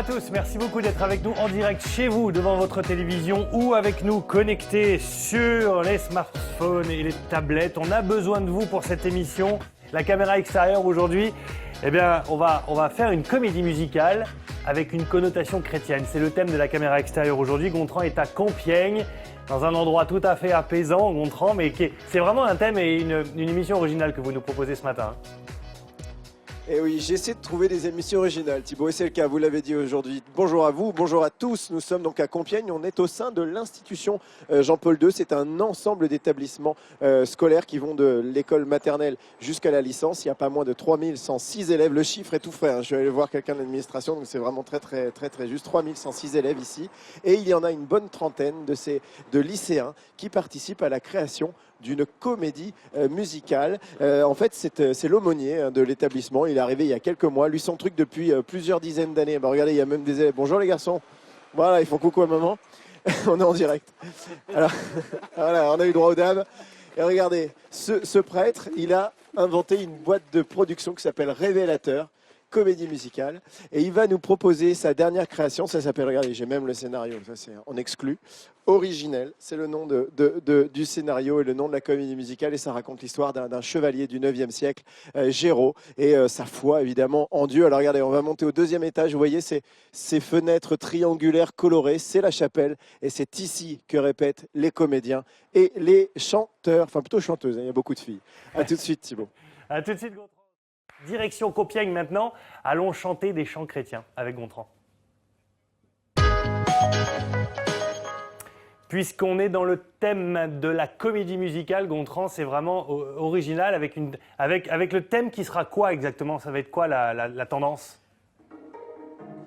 à tous, merci beaucoup d'être avec nous en direct chez vous, devant votre télévision ou avec nous connectés sur les smartphones et les tablettes. On a besoin de vous pour cette émission. La caméra extérieure aujourd'hui, eh bien, on va faire une comédie musicale avec une connotation chrétienne. C'est le thème de la caméra extérieure aujourd'hui. Gontran est à Compiègne, dans un endroit tout à fait apaisant, Gontran, mais c'est vraiment un thème et une émission originale que vous nous proposez ce matin. Et oui, j'essaie de trouver des émissions originales, Thibaut, et c'est le cas, vous l'avez dit aujourd'hui. Bonjour à vous, bonjour à tous. Nous sommes donc à Compiègne, on est au sein de l'institution Jean-Paul II. C'est un ensemble d'établissements scolaires qui vont de l'école maternelle jusqu'à la licence. Il n'y a pas moins de 3106 élèves. Le chiffre est tout frais, hein. Je vais aller voir quelqu'un de l'administration, donc c'est vraiment très juste. 3106 élèves ici. Et il y en a une bonne trentaine de lycéens qui participent à la création d'une comédie musicale. En fait, c'est l'aumônier de l'établissement. Il est arrivé il y a quelques mois. Lui, son truc depuis plusieurs dizaines d'années. Bah, regardez, il y a même des élèves. Bonjour les garçons. Voilà, ils font coucou à maman. On est en direct. Alors, voilà, on a eu droit aux dames. Et regardez, ce prêtre, il a inventé une boîte de production qui s'appelle Révélateur, comédie musicale. Et il va nous proposer sa dernière création. Ça s'appelle, regardez, j'ai même le scénario. Ça, c'est en exclu. Originel, c'est le nom du scénario et le nom de la comédie musicale, et ça raconte l'histoire d'un chevalier du 9e siècle, Géraud, et sa foi évidemment en Dieu. Alors regardez, on va monter au deuxième étage, vous voyez ces fenêtres triangulaires colorées, c'est la chapelle, et c'est ici que répètent les comédiens et les chanteurs, enfin plutôt chanteuses, hein, il y a beaucoup de filles. A tout de suite Thibaut. A tout de suite Gontran. Direction Compiègne maintenant, allons chanter des chants chrétiens avec Gontran. Puisqu'on est dans le thème de la comédie musicale, Gontran, c'est vraiment original avec le thème qui sera quoi exactement? Ça va être quoi la tendance?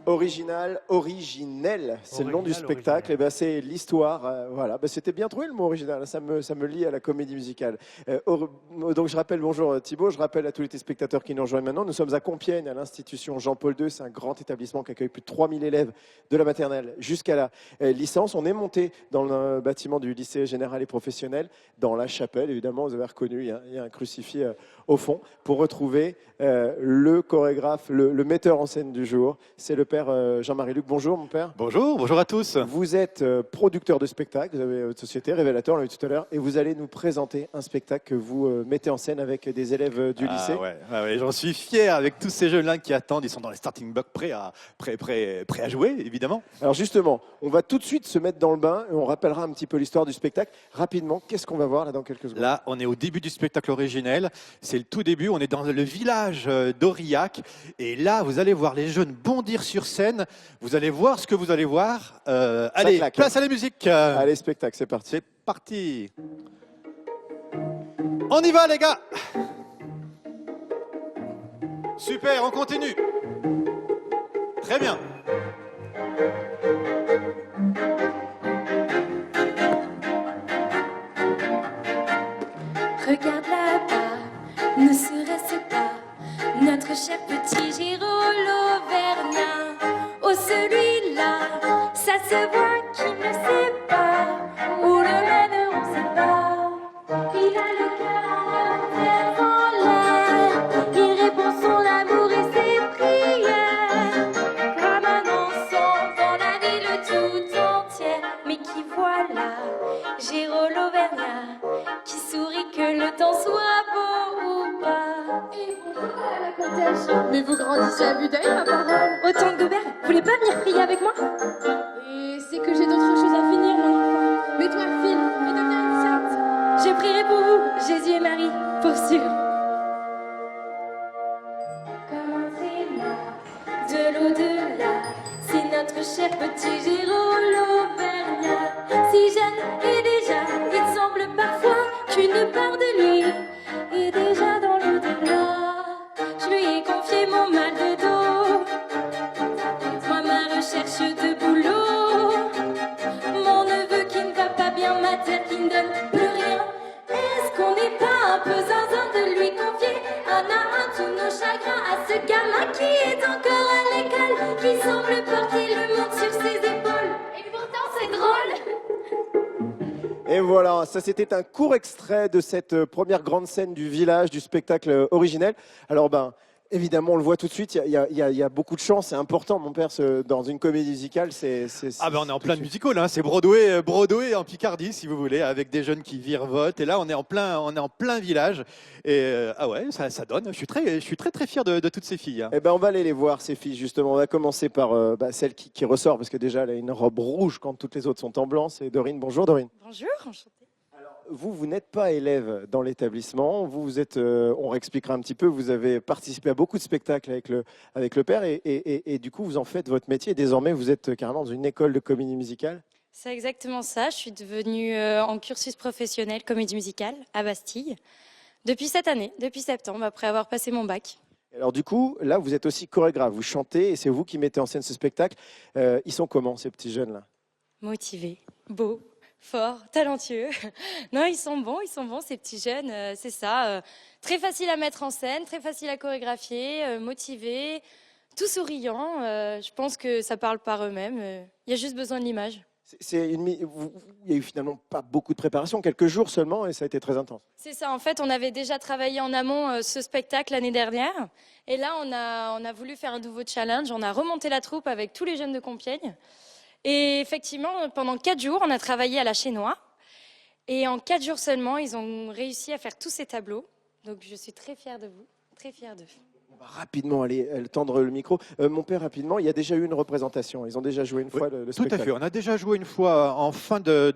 Original, originel, c'est le nom du spectacle. Et ben c'est l'histoire. Voilà, ben, c'était bien trouvé le mot original. Ça me lie à la comédie musicale. Donc je rappelle, bonjour Thibaut, je rappelle à tous les téléspectateurs qui nous rejoignent maintenant. Nous sommes à Compiègne, à l'institution Jean-Paul II. C'est un grand établissement qui accueille plus de 3000 élèves de la maternelle jusqu'à la licence. On est monté dans le bâtiment du lycée général et professionnel, dans la chapelle. Évidemment, vous avez reconnu, il y a un crucifix au fond, pour retrouver le chorégraphe, le metteur en scène du jour. C'est le père Jean-Marie Luc. Bonjour mon père. Bonjour, bonjour à tous. Vous êtes producteur de spectacle, vous avez votre société Révélateur, on l'a vu tout à l'heure, et vous allez nous présenter un spectacle que vous mettez en scène avec des élèves du lycée. Ouais, j'en suis fier avec tous ces jeunes-là qui attendent, ils sont dans les starting blocks prêts à jouer, évidemment. Alors justement, on va tout de suite se mettre dans le bain et on rappellera un petit peu l'histoire du spectacle. Rapidement, qu'est-ce qu'on va voir là dans quelques secondes? Là, on est au début du spectacle originel, c'est le tout début, on est dans le village d'Aurillac, et là, vous allez voir les jeunes bondir sur scène, vous allez voir ce que vous allez voir. Allez, claque, place à la musique. Allez, spectacle, c'est parti. C'est parti. On y va les gars. Super, on continue. Très bien. Regarde là-bas, ne serait-ce pas notre cher petit Géraud l'Auvergnat? Oh celui-là, ça se voit qu'il ne sait pas où le mène, on ne sait pas. Il a le cœur en l'air, il répond son amour et ses prières, comme un enfant dans la ville tout entière. Mais qui voilà, Géraud l'Auvergnat, qui sourit que le temps soit beau ou pas. Et bonjour à la comtesse. Mais vous grandissez à vue d'œil, ma parole. Autant de Gobert, vous voulez pas venir prier avec moi? Et c'est que j'ai d'autres choses à finir, mon enfant. Mets-toi file et deviens une sainte. Je prierai pour vous, Jésus et Marie, pour sûr. Comme un témoin de l'au-delà, c'est notre cher petit Géraud l'Auvergnat. Si jeune et déjà, il semble parfois qu'une part de lui est déjà dans l'au-delà. Je lui ai confié mon mal de dos, moi ma recherche de boulot, mon neveu qui ne va pas bien, ma terre qui ne donne plus rien. Est-ce qu'on n'est pas un peu zinzin de lui confier un à un tous nos chagrins à ce gamin qui est encore à l'école, qui semble porter le monde sur ses épaules? Et pourtant c'est drôle. Et voilà, ça c'était un court extrait de cette première grande scène du village, du spectacle originel. Alors évidemment, on le voit tout de suite, il y a beaucoup de chance, c'est important, mon père, dans une comédie musicale, Ah ben on est en tout de plein suite. musical, hein. C'est Broadway en Picardie si vous voulez, avec des jeunes qui virevoltent. Et là on est en plein village. Et ah ouais, ça donne. Je suis très fier de toutes ces filles, hein. Eh ben, on va aller les voir, ces filles, justement. On va commencer par celle qui ressort, parce que déjà, elle a une robe rouge quand toutes les autres sont en blanc. C'est Dorine. Bonjour, Dorine. Bonjour, enchantée. Vous n'êtes pas élève dans l'établissement. Vous êtes, on réexpliquera un petit peu, vous avez participé à beaucoup de spectacles avec le père et du coup, vous en faites votre métier. Et désormais, vous êtes carrément dans une école de comédie musicale. C'est exactement ça. Je suis devenue en cursus professionnel comédie musicale à Bastille depuis cette année, depuis septembre, après avoir passé mon bac. Alors du coup, là, vous êtes aussi chorégraphe. Vous chantez et c'est vous qui mettez en scène ce spectacle. Ils sont comment, ces petits jeunes-là? Motivée, beau, fort, talentueux. Non, ils sont bons, ces petits jeunes, c'est ça. Très facile à mettre en scène, très facile à chorégraphier, motivés, tout souriants. Je pense que ça parle par eux-mêmes. Il y a juste besoin de l'image. Il y a eu finalement pas beaucoup de préparation, quelques jours seulement, et ça a été très intense. C'est ça, en fait, on avait déjà travaillé en amont ce spectacle l'année dernière. Et là, on a voulu faire un nouveau challenge. On a remonté la troupe avec tous les jeunes de Compiègne. Et effectivement, pendant 4 jours, on a travaillé à la Chénois. Et en 4 jours seulement, ils ont réussi à faire tous ces tableaux. Donc, je suis très fière de vous, très fière d'eux. On va rapidement aller tendre le micro. Mon père, rapidement, il y a déjà eu une représentation. Ils ont déjà joué une fois le Tout spectacle. à fait. On a déjà joué une fois en fin de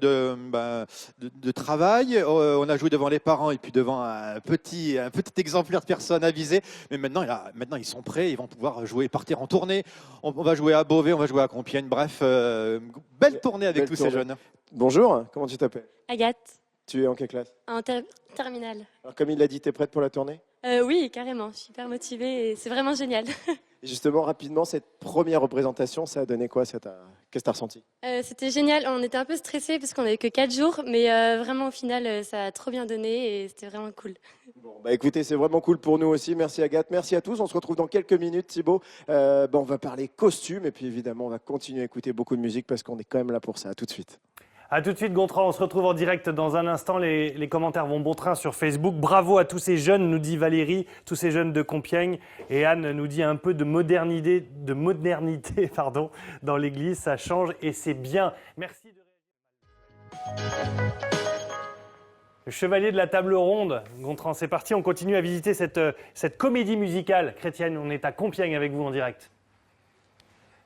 travail. On a joué devant les parents et puis devant un petit exemplaire de personnes avisées. Mais maintenant, ils sont prêts. Ils vont pouvoir jouer, partir en tournée. On va jouer à Beauvais, on va jouer à Compiègne. Bref, belle tournée avec Belle tous tournée. ces jeunes. Bonjour, comment tu t'appelles? Agathe, Tu es en quelle classe? en terminale. Alors, comme il l'a dit, tu es prête pour la tournée? Oui, carrément, je suis hyper motivée et c'est vraiment génial. Et justement, rapidement, cette première représentation, ça a donné quoi? Qu'est-ce que tu as ressenti? C'était génial, on était un peu stressés parce qu'on n'avait que 4 jours, mais vraiment au final, ça a trop bien donné et c'était vraiment cool. Bon, bah écoutez, c'est vraiment cool pour nous aussi. Merci Agathe, merci à tous. On se retrouve dans quelques minutes, Thibaut. On va parler costumes et puis évidemment, on va continuer à écouter beaucoup de musique parce qu'on est quand même là pour ça. À tout de suite. A tout de suite, Gontran, on se retrouve en direct dans un instant. Les commentaires vont bon train sur Facebook. Bravo à tous ces jeunes, nous dit Valérie, tous ces jeunes de Compiègne. Et Anne nous dit un peu de modernité dans l'église. Ça change et c'est bien. Merci de réagir. Le chevalier de la table ronde, Gontran, c'est parti. On continue à visiter cette comédie musicale chrétienne. On est à Compiègne avec vous en direct.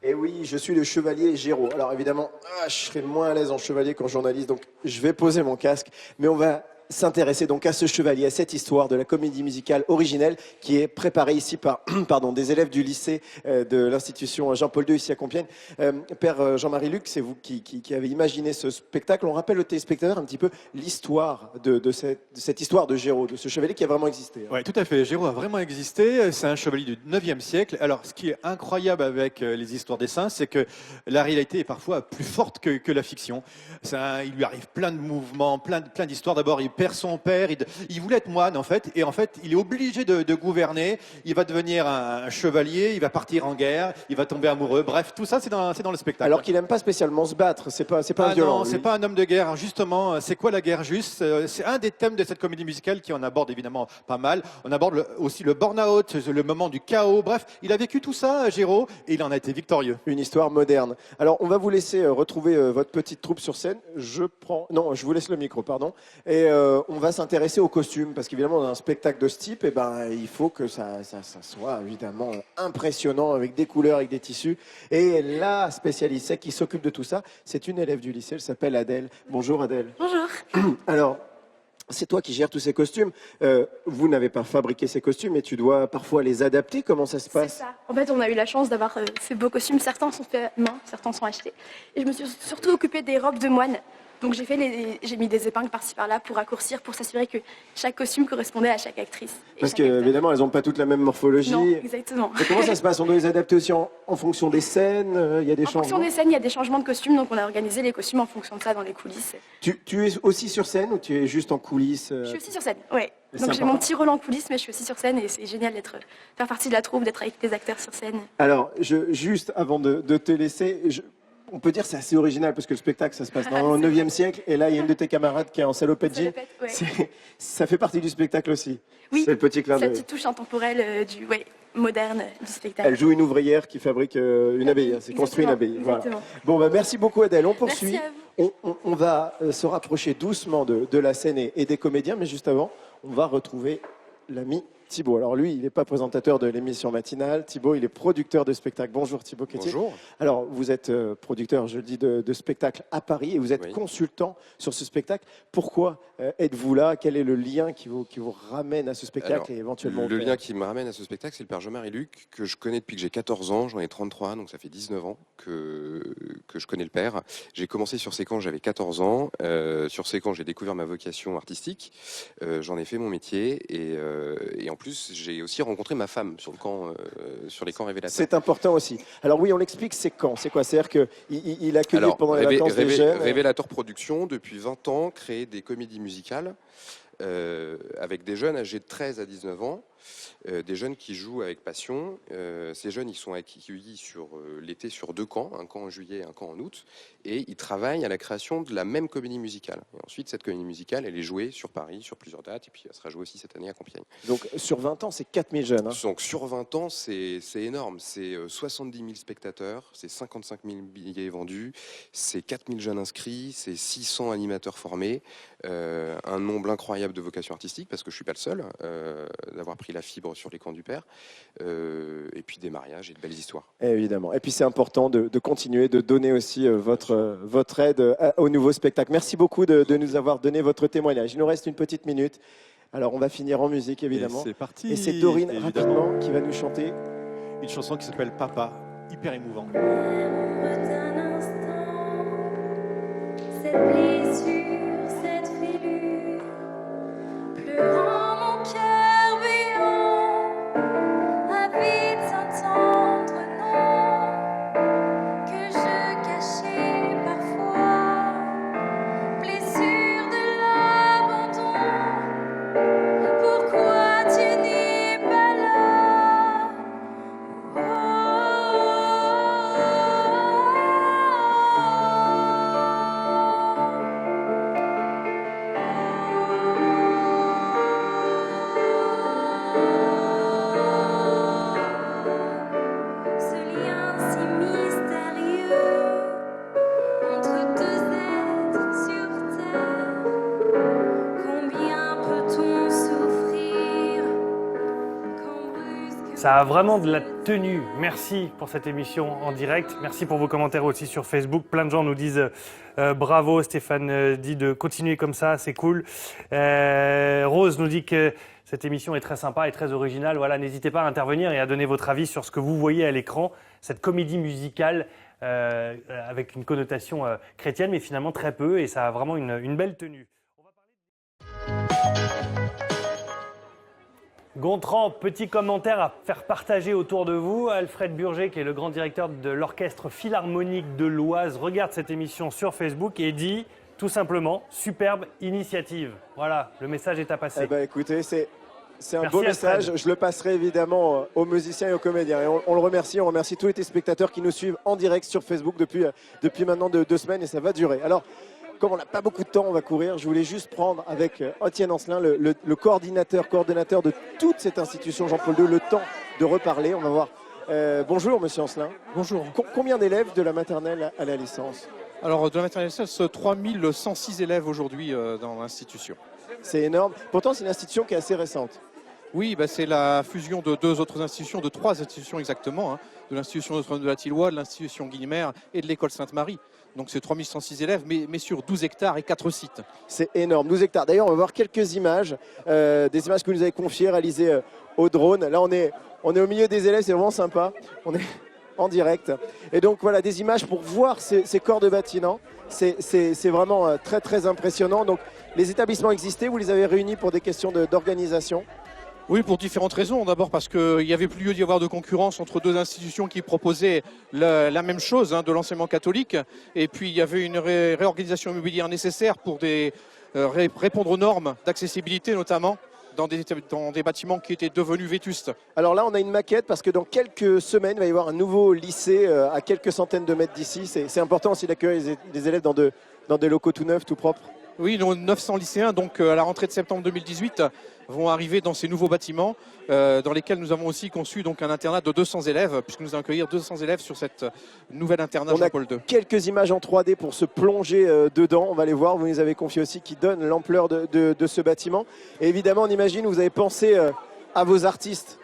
Et oui, je suis le chevalier Géraud. Alors évidemment, je serai moins à l'aise en chevalier qu'en journaliste, donc je vais poser mon casque. Mais on va s'intéresser donc à ce chevalier, à cette histoire de la comédie musicale originelle qui est préparée ici par des élèves du lycée de l'institution Jean-Paul II ici à Compiègne. Père Jean-Marie Luc, c'est vous qui avez imaginé ce spectacle. On rappelle aux téléspectateurs un petit peu l'histoire de cette histoire de Géraud, de ce chevalier qui a vraiment existé. Oui, tout à fait. Géraud a vraiment existé. C'est un chevalier du 9e siècle. Alors, ce qui est incroyable avec les histoires des saints, c'est que la réalité est parfois plus forte que la fiction. Il lui arrive plein de mouvements, plein d'histoires. D'abord, il perd son père. Il voulait être moine, en fait. Et en fait, il est obligé de gouverner. Il va devenir un chevalier. Il va partir en guerre. Il va tomber amoureux. Bref, tout ça, c'est dans le spectacle. Alors qu'il n'aime pas spécialement se battre. C'est pas un violent. Non, c'est pas un homme de guerre. Justement, c'est quoi la guerre juste? C'est un des thèmes de cette comédie musicale qui en aborde évidemment pas mal. On aborde aussi le burn-out, le moment du chaos. Bref, il a vécu tout ça, Géraud, et il en a été victorieux. Une histoire moderne. Alors, on va vous laisser retrouver votre petite troupe sur scène. Je vous laisse le micro, pardon. Et on va s'intéresser aux costumes, parce qu'évidemment, dans un spectacle de ce type, il faut que ça soit évidemment impressionnant, avec des couleurs, avec des tissus. Et la spécialiste, celle qui s'occupe de tout ça, c'est une élève du lycée, elle s'appelle Adèle. Bonjour Adèle. Bonjour. Alors, c'est toi qui gères tous ces costumes. Vous n'avez pas fabriqué ces costumes, mais tu dois parfois les adapter. Comment ça se C'est passe? ça. En fait, on a eu la chance d'avoir ces beaux costumes. Certains sont faits main, certains sont achetés. Et je me suis surtout occupée des robes de moine. Donc j'ai mis des épingles par-ci par-là pour raccourcir, pour s'assurer que chaque costume correspondait à chaque actrice. et Parce chaque acteur. qu'évidemment, elles n'ont pas toutes la même morphologie. Non, exactement. Et comment ça se passe? On doit les adapter aussi en fonction des scènes. Il y a des En fonction changements. des scènes, il y a des changements de costumes, donc on a organisé les costumes en fonction de ça dans les coulisses. Tu es aussi sur scène ou tu es juste en coulisses? Je suis aussi sur scène, ouais. C'est Donc j'ai sympa. mon petit rôle en coulisses, mais je suis aussi sur scène et c'est génial faire partie de la troupe, d'être avec les acteurs sur scène. Alors, juste avant de te laisser, on peut dire que c'est assez original parce que le spectacle, ça se passe dans le 9e siècle et là, il y a une de tes camarades qui est en salopette. Ouais. Ça fait partie du spectacle aussi. Oui, C'est le petit clin C'est la d'œil. petite touche intemporelle ouais. moderne du spectacle. Elle joue une ouvrière qui fabrique une abbaye, c'est construit une abbaye. Voilà. Exactement. Bon, bah, merci beaucoup Adèle, on poursuit. Merci à vous. On va se rapprocher doucement de la scène et des comédiens, mais juste avant, on va retrouver l'ami Thibaut. Alors lui, il n'est pas présentateur de l'émission matinale. Thibaut, il est producteur de spectacle. Bonjour Thibaut Quétier. Bonjour. Alors, vous êtes producteur, je le dis, de spectacle à Paris et vous êtes Oui. consultant sur ce spectacle. Pourquoi êtes-vous là? Quel est le lien qui vous ramène à ce spectacle Alors, et éventuellement au le théâtre? lien qui me ramène à ce spectacle, c'est le père Jean-Marie Luc, que je connais depuis que j'ai 14 ans. J'en ai 33, donc ça fait 19 ans que je connais le père. J'ai commencé sur ces camps, j'avais 14 ans. Sur ces camps, j'ai découvert ma vocation artistique. J'en ai fait mon métier et en plus, j'ai aussi rencontré ma femme sur les camps révélateurs. C'est important aussi. Alors oui, on l'explique, c'est quand? C'est quoi? C'est-à-dire qu'il accueille pendant les vacances des jeunes. Révélateur Productions, depuis 20 ans, crée des comédies musicales avec des jeunes âgés de 13 à 19 ans, des jeunes qui jouent avec passion. Ces jeunes, ils sont accueillis sur l'été sur 2 camps, un camp en juillet et un camp en août, et ils travaillent à la création de la même comédie musicale. Et ensuite, cette comédie musicale, elle est jouée sur Paris, sur plusieurs dates, et puis elle sera jouée aussi cette année à Compiègne. Donc sur 20 ans, c'est 4000 jeunes. Hein. Donc sur 20 ans, c'est énorme. C'est 70 000 spectateurs, c'est 55 000 billets vendus, c'est 4 000 jeunes inscrits, c'est 600 animateurs formés, un nombre incroyable de vocations artistiques, parce que je ne suis pas le seul d'avoir pris la fibre sur les camps du père, et puis des mariages et de belles histoires. Évidemment. Et puis c'est important de continuer, de donner aussi votre aide au nouveau spectacle. Merci beaucoup de nous avoir donné votre témoignage. Il nous reste une petite minute. Alors on va finir en musique évidemment. Et c'est parti. Et c'est Dorine évidemment. rapidement qui va nous chanter. Une chanson qui s'appelle Papa, hyper émouvant. D'un instant, cette blessure, cette fêlure, pleurant mon cœur béant, a vite un tendre nom que je cachais parfois, blessure de l'abandon. Pourquoi tu n'es pas là? Ce lien si mystérieux entre deux êtres sur terre, combien peut-on souffrir quand brusque... Ça a vraiment de la tenue. Merci pour cette émission en direct. Merci pour vos commentaires aussi sur Facebook. Plein de gens nous disent bravo. Stéphane dit de continuer comme ça, c'est cool. Rose nous dit que cette émission est très sympa et très originale. Voilà, n'hésitez pas à intervenir et à donner votre avis sur ce que vous voyez à l'écran. Cette comédie musicale avec une connotation chrétienne, mais finalement très peu. Et ça a vraiment une belle tenue. Gontran, petit commentaire à faire partager autour de vous. Alfred Burger, qui est le grand directeur de l'Orchestre Philharmonique de l'Oise, regarde cette émission sur Facebook et dit tout simplement « Superbe initiative ». Voilà, le message est à passer. Eh ben, écoutez, c'est un Merci, beau message. Alfred. Je le passerai évidemment aux musiciens et aux comédiens. Et on le remercie. On remercie tous les téléspectateurs qui nous suivent en direct sur Facebook depuis maintenant 2 semaines et ça va durer. Alors, comme on n'a pas beaucoup de temps, on va courir. Je voulais juste prendre avec Étienne Ancelin, le coordinateur de toute cette institution Jean-Paul II, le temps de reparler. On va voir. Bonjour, monsieur Ancelin. Bonjour. Combien d'élèves de la maternelle à la licence? Alors, de la maternelle, 3106 élèves aujourd'hui dans l'institution. C'est énorme. Pourtant, c'est une institution qui est assez récente. Oui, c'est la fusion de 2 autres institutions, de 3 institutions exactement, hein, de l'institution Notre-Dame de la Tilloy, de l'institution Guillemère et de l'école Sainte-Marie. Donc c'est 3106 élèves, mais sur 12 hectares et 4 sites. C'est énorme, 12 hectares. D'ailleurs, on va voir quelques images, des images que vous nous avez confiées, réalisées au drone. Là, on est au milieu des élèves, c'est vraiment sympa. On est en direct. Et donc, voilà, des images pour voir ces corps de bâtiments. C'est vraiment très, très impressionnant. Donc, les établissements existaient, vous les avez réunis pour des questions d'organisation? Oui, pour différentes raisons. D'abord parce qu'il n'y avait plus lieu d'y avoir de concurrence entre 2 institutions qui proposaient la même chose, hein, de l'enseignement catholique. Et puis il y avait une réorganisation immobilière nécessaire pour répondre aux normes d'accessibilité notamment dans des bâtiments qui étaient devenus vétustes. Alors là, on a une maquette parce que dans quelques semaines, il va y avoir un nouveau lycée à quelques centaines de mètres d'ici. C'est important aussi d'accueillir les élèves dans des locaux tout neufs, tout propres. Oui, 900 lycéens, donc à la rentrée de septembre 2018, vont arriver dans ces nouveaux bâtiments dans lesquels nous avons aussi conçu donc un internat de 200 élèves, puisque nous allons accueillir 200 élèves sur cette nouvelle internat On a Jean-Paul II. quelques images en 3D pour se plonger dedans. On va les voir, vous nous avez confié aussi, qui donnent l'ampleur de ce bâtiment. Et évidemment, on imagine, vous avez pensé à vos artistes.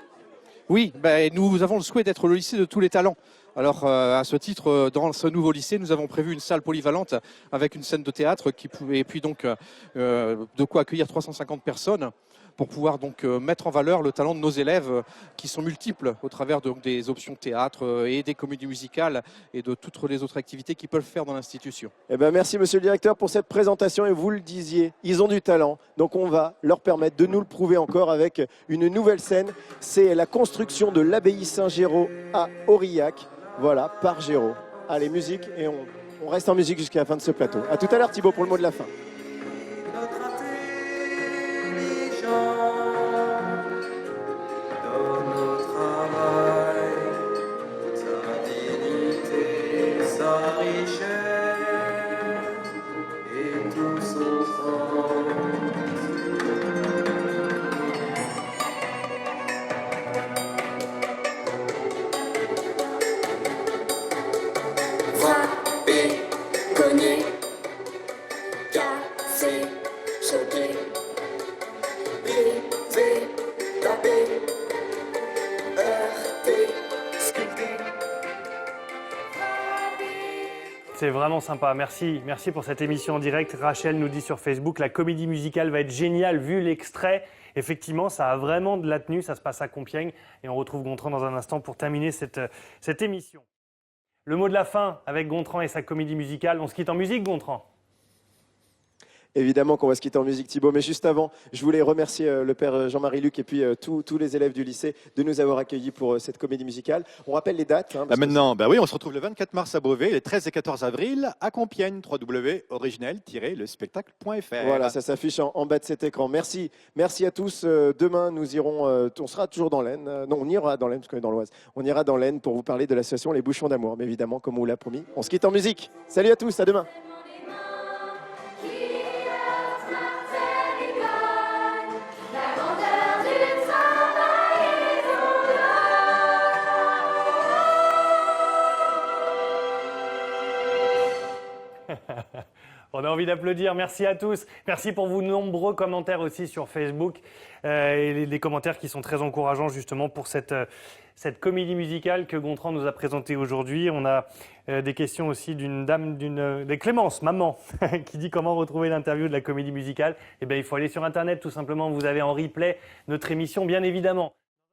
Oui, nous avons le souhait d'être le lycée de tous les talents. Alors, à ce titre, dans ce nouveau lycée, nous avons prévu une salle polyvalente avec une scène de théâtre et puis donc de quoi accueillir 350 personnes pour pouvoir donc mettre en valeur le talent de nos élèves qui sont multiples au travers donc, des options théâtre et des comédies musicales et de toutes les autres activités qu'ils peuvent faire dans l'institution. Eh ben, merci monsieur le directeur pour cette présentation et vous le disiez, ils ont du talent, donc on va leur permettre de nous le prouver encore avec une nouvelle scène. C'est la construction de l'abbaye Saint-Géraud à Aurillac, voilà, par Géraud. Allez, musique et on reste en musique jusqu'à la fin de ce plateau. A tout à l'heure Thibaut pour le mot de la fin. Frapper, cogner, casser, choquer, briser, taper, heurter, sculpter. C'est vraiment sympa, merci pour cette émission en direct. Rachel nous dit sur Facebook, la comédie musicale va être géniale vu l'extrait. Effectivement, ça a vraiment de la tenue, ça se passe à Compiègne et on retrouve Gontran dans un instant pour terminer cette émission. Le mot de la fin avec Gontran et sa comédie musicale. On se quitte en musique, Gontran? Évidemment qu'on va se quitter en musique Thibaut, mais juste avant, je voulais remercier le père Jean-Marie Luc et puis tous les élèves du lycée de nous avoir accueillis pour cette comédie musicale. On rappelle les dates. Maintenant, oui, on se retrouve le 24 mars à Beauvais, les 13 et 14 avril à Compiègne, www.originel-le-spectacle.fr. Voilà, ça s'affiche en bas de cet écran. Merci à tous. Demain, nous irons, on sera toujours dans l'Aisne. Non, on ira dans l'Aisne parce qu'on est dans l'Oise. On ira dans l'Aisne pour vous parler de l'association Les Bouchons d'Amour. Mais évidemment, comme on vous l'a promis, on se quitte en musique. Salut à tous, à demain. On a envie d'applaudir. Merci à tous. Merci pour vos nombreux commentaires aussi sur Facebook et des commentaires qui sont très encourageants justement pour cette comédie musicale que Gontran nous a présentée aujourd'hui. On a des questions aussi d'une dame, des Clémence, maman, qui dit comment retrouver l'interview de la comédie musicale. Eh bien, il faut aller sur Internet tout simplement. Vous avez en replay notre émission, bien évidemment.